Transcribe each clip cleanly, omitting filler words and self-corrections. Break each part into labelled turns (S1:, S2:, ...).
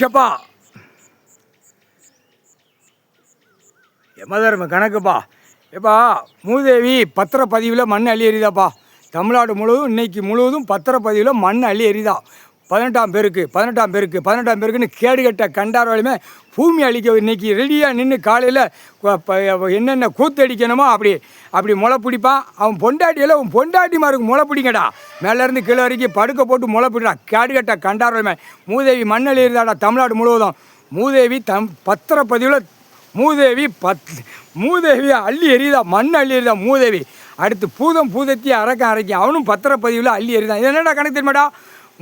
S1: எப்பா யமதர்ம கணக்குப்பா. எப்பா மூதேவி பத்திரப்பதிவில் மண் அள்ளி எறிதாப்பா. தமிழ்நாடு முழுவதும் இன்னைக்கு முழுவதும் பத்திரப்பதிவில் மண் அள்ளி எறிதா. 18ஆம் பேருக்குன்னு கேடுகட்ட கண்டார் வழியுமே பூமி அழிக்க இன்றைக்கி ரெடியாக நின்று காலையில் என்னென்ன கூத்தடிக்கணுமோ அப்படி முளை பிடிப்பான். அவன் பொண்டாட்டிமாருக்கு முளை பிடிங்கடா. மேலேருந்து கீழே வரைக்கும் படுக்க போட்டு முளை பிடிடா. கேடுகட்ட கண்டார் வழியுமே மூதேவி மண் அள்ளி எறிதாடா தமிழ்நாடு முழுவதும். மூதேவி பத்திரப்பதிவில் மூதேவி அள்ளி எறிதா, மண் அள்ளி எறிதா மூதேவி. அடுத்து பூதத்தி அரைக்கி அவனும் பத்திரப்பதிவில் அள்ளி எறிதான். இது என்னடா கணக்கு தெரியுமாடா?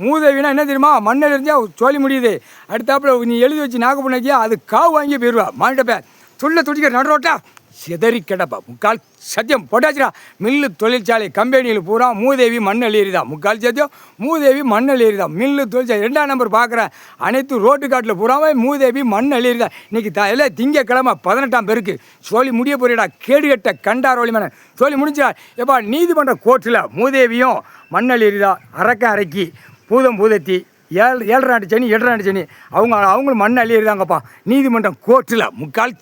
S1: மூதேவினா என்ன தெரியுமா? மண்ணில் இருந்தால் சொல்லி முடியுது. அடுத்தாப்புல நீ எழுதி வச்சு நாக்கு பண்ணாக்கியா அது காவு வாங்கி போயிடுவா. மாண்டப்ப துள்ள துடிக்கிற நடுரோட்டா சிதறி கிடப்பா. முக்கால் சத்தியம் போட்டாச்சுடா. மில்லு தொழிற்சாலை கம்பெனியில் பூரா மூதேவி மண் அள்ளி எறிதா. முக்கால் சத்தியம் மூதேவி மண் அள்ளி எறிதா. மில்லு தொழிற்சாலை 2ஆம் நம்பர் பார்க்குறேன் அனைத்து ரோட்டு காட்டில் பூராவே மூதேவி மண் அள்ளி எறிதா. இன்றைக்கி எல்லாம் திங்கக்கிழமை 18ஆம் பேருக்கு சொல்லி முடிய போறியடா. கேடுகட்ட கண்டார் வழிமான சொல்லி முடிஞ்சா. எப்பா நீதிமன்ற கோர்ட்டில் மூதேவியும் மண் அள்ளி எறிதா. அரைக்கி பூதத்தி 7 ஆண்டு சனி அவங்களும் மண் அள்ளி எறிதாங்கப்பா நீதிமன்றம் கோர்ட்டில். முக்கால்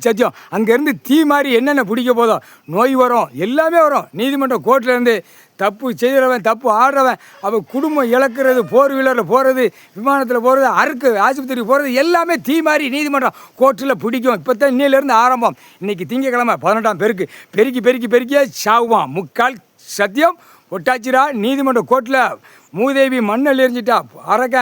S1: சத்தியம். அங்கேருந்து தீ மாதிரி என்னென்ன பிடிக்க போதோ நோய் வரும், எல்லாமே வரும். நீதிமன்றம் கோர்ட்டிலேருந்து தப்பு செய்கிறவன், தப்பு ஆடுறவன், அவன் குடும்பம் இழக்கிறது, 4 வீலரில் போகிறது, விமானத்தில் போகிறது, ஆஸ்பத்திரிக்கு போகிறது எல்லாமே தீ மாதிரி நீதிமன்றம் கோர்ட்டில் பிடிக்கும். இப்போ தான் இன்னிலேருந்து ஆரம்பம். இன்றைக்கி திங்கக்கிழமை 18ஆம் பேருக்கு பெருக்கியே சாவுவான். முக்கால் சத்தியம் ஒட்டாச்சிரா. நீதிமன்ற கோர்ட்டில் மூதேவி மண்ணல் எரிஞ்சிட்டா.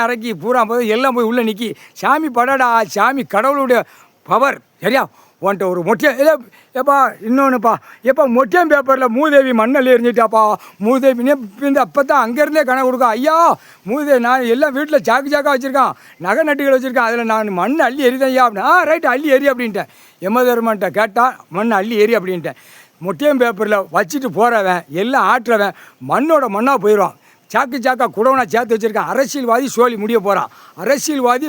S1: அரைக்கி பூரா போது எல்லாம் போய் உள்ளே நிற்கி சாமி படாடா. சாமி கடவுளுடைய பவர் சரியா. உன்ட்ட ஒரு மொட்டையம் எப்பா இன்னொன்றுப்பா. எப்போ மொட்டையம் பேப்பரில் மூதேவி மண்ணல் எரிஞ்சிட்டாப்பா. மூதேவி இந்த அப்போ தான் அங்கேருந்தே கணக்கு கொடுக்கும். ஐயா மூதேவி நான் எல்லாம் வீட்டில் சாக்கா வச்சுருக்கான், நகை நட்டுகள் வச்சுருக்கேன், அதில் நான் மண் அள்ளி எரிதையா அப்படின்னா ரைட்டு அள்ளி எரி அப்படின்ட்டேன். யமதர்மன்ட்ட கேட்டால் மண் அள்ளி எரி அப்படின்ட்டேன். மொட்டையம் பேப்பரில் வச்சுட்டு போகிறவன் எல்லாம் ஆட்டுறவன் மண்ணாக போயிடுவான். சாக்கா குடவனா சேர்த்து வச்சுருக்கான். அரசியல்வாதி சோழி முடிய போகிறான். அரசியல்வாதி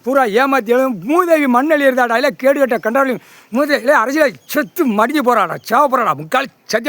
S1: பூரா ஏமாற்றி எழுதும். மூதேவி மண் அள்ளி எறிதாடா. இல்லை கேடுகட்ட கண்டாலும் மூதேவி அரசியல் செத்து மடிஞ்சு போகிறாடா, சாவ போகிறாடா. முக்கால் சத்தியம்.